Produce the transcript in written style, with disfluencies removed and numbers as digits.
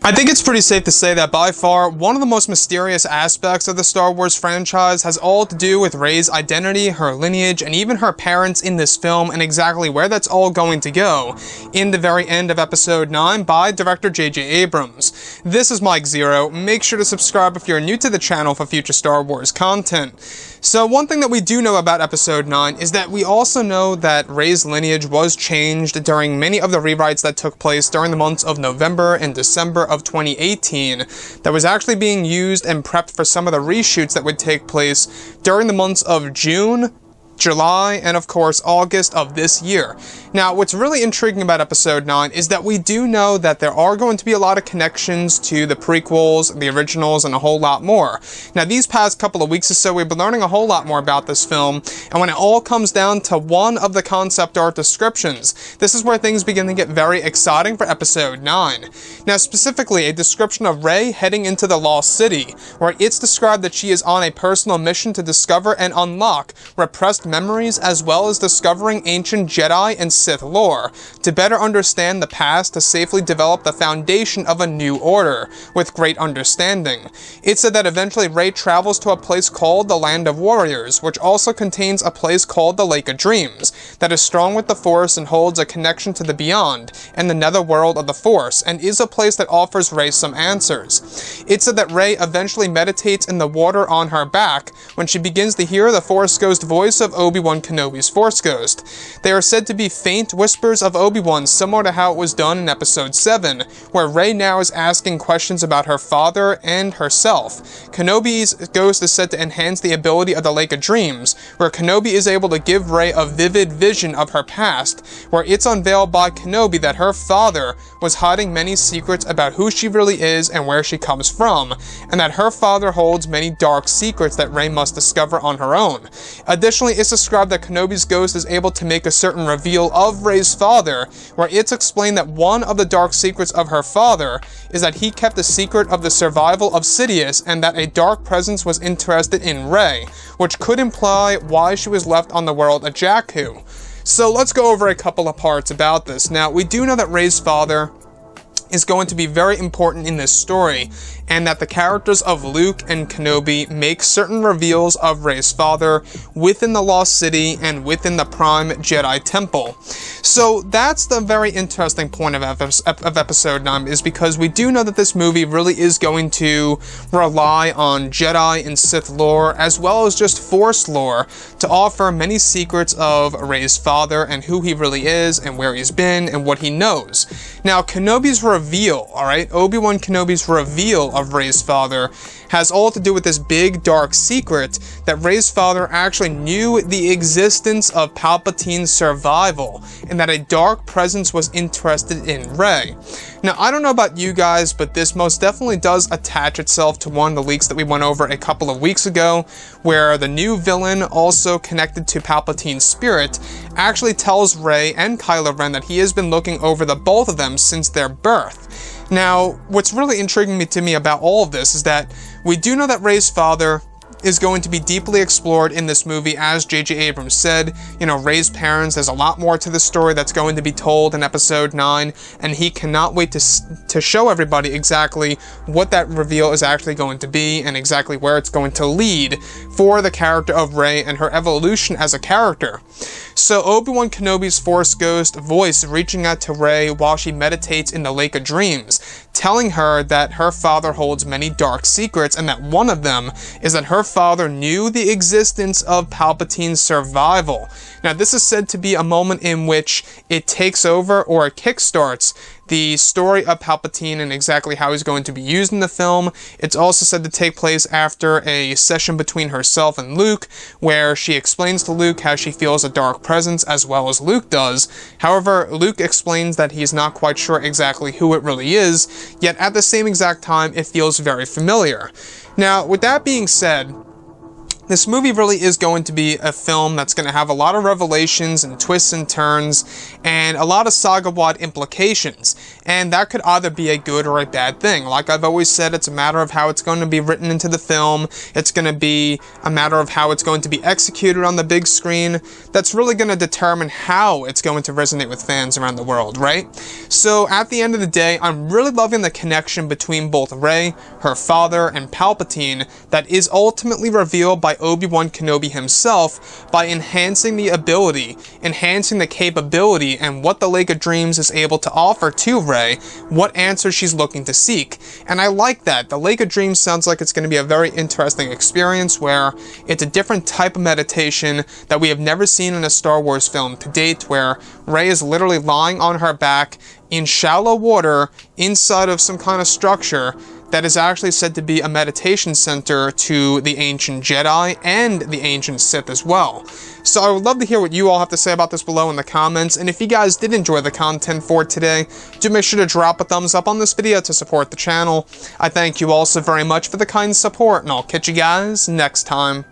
I think it's pretty safe to say that by far, one of the most mysterious aspects of the Star Wars franchise has all to do with Rey's identity, her lineage, and even her parents in this film, and exactly where that's all going to go in the very end of Episode 9 by director J.J. Abrams. This is Mike Zero. Make sure to subscribe if you're new to the channel for future Star Wars content. So one thing that we do know about Episode 9 is that we also know that Rey's lineage was changed during many of the rewrites that took place during the months of November and December of 2018 that was actually being used and prepped for some of the reshoots that would take place during the months of June, July, and of course August of this year. Now, what's really intriguing about Episode 9 is that we do know that there are going to be a lot of connections to the prequels, the originals, and a whole lot more. Now, these past couple of weeks or so, we've been learning a whole lot more about this film, and when it all comes down to one of the concept art descriptions, this is where things begin to get very exciting for Episode 9. Now, specifically, a description of Rey heading into the Lost City, where it's described that she is on a personal mission to discover and unlock repressed memories, as well as discovering ancient Jedi and Sith lore, to better understand the past to safely develop the foundation of a new order, with great understanding. It said that eventually Rey travels to a place called the Land of Warriors, which also contains a place called the Lake of Dreams, that is strong with the Force and holds a connection to the beyond, and the netherworld of the Force, and is a place that offers Rey some answers. It said that Rey eventually meditates in the water on her back, when she begins to hear the Force Ghost voice of Obi Wan Kenobi's Force Ghost. They are said to be faint whispers of Obi Wan, similar to how it was done in Episode 7, where Rey now is asking questions about her father and herself. Kenobi's ghost is said to enhance the ability of the Lake of Dreams, where Kenobi is able to give Rey a vivid vision of her past, where it's unveiled by Kenobi that her father was hiding many secrets about who she really is and where she comes from, and that her father holds many dark secrets that Rey must discover on her own. Additionally, it's described that Kenobi's ghost is able to make a certain reveal of Rey's father, where it's explained that one of the dark secrets of her father is that he kept the secret of the survival of Sidious, and that a dark presence was interested in Rey, which could imply why she was left on the world of Jakku. So let's go over a couple of parts about this. Now, we do know that Rey's father is going to be very important in this story, and that the characters of Luke and Kenobi make certain reveals of Rey's father within the Lost City and within the Prime Jedi Temple. So that's the very interesting point of Episode 9, is because we do know that this movie really is going to rely on Jedi and Sith lore, as well as just Force lore, to offer many secrets of Rey's father and who he really is and where he's been and what he knows. Now, Kenobi's reveal, alright, Obi-Wan Kenobi's reveal of Rey's father has all to do with this big dark secret that Rey's father actually knew the existence of Palpatine's survival, and that a dark presence was interested in Rey. Now, I don't know about you guys, but this most definitely does attach itself to one of the leaks that we went over a couple of weeks ago, where the new villain, also connected to Palpatine's spirit, actually tells Rey and Kylo Ren that he has been looking over the both of them since their birth. Now, what's really intriguing to me about all of this is that we do know that Rey's father is going to be deeply explored in this movie, as J.J. Abrams said. You know, Rey's parents, there's a lot more to the story that's going to be told in Episode 9, and he cannot wait to show everybody exactly what that reveal is actually going to be, and exactly where it's going to lead for the character of Rey and her evolution as a character. So Obi-Wan Kenobi's Force Ghost voice reaching out to Rey while she meditates in the Lake of Dreams, telling her that her father holds many dark secrets, and that one of them is that her father knew the existence of Palpatine's survival. Now, this is said to be a moment in which it takes over, or it kickstarts, the story of Palpatine and exactly how he's going to be used in the film. It's also said to take place after a session between herself and Luke, where she explains to Luke how she feels a dark presence, as well as Luke does. However, Luke explains that he's not quite sure exactly who it really is, yet at the same exact time, it feels very familiar. Now, with that being said, This movie really is going to be a film that's going to have a lot of revelations and twists and turns and a lot of saga-wide implications, and that could either be a good or a bad thing. Like I've always said, it's a matter of how it's going to be written into the film, it's going to be a matter of how it's going to be executed on the big screen. That's really going to determine how it's going to resonate with fans around the world, right? So at the end of the day, I'm really loving the connection between both Rey, her father, and Palpatine that is ultimately revealed by Obi Wan Kenobi himself by enhancing the ability, enhancing the capability, and what the Lake of Dreams is able to offer to Rey, what answers she's looking to seek. And I like that. The Lake of Dreams sounds like it's going to be a very interesting experience where it's a different type of meditation that we have never seen in a Star Wars film to date, where Rey is literally lying on her back in shallow water inside of some kind of structure that is actually said to be a meditation center to the ancient Jedi and the ancient Sith as well. So I would love to hear what you all have to say about this below in the comments, and if you guys did enjoy the content for today, do make sure to drop a thumbs up on this video to support the channel. I thank you all so very much for the kind support, and I'll catch you guys next time.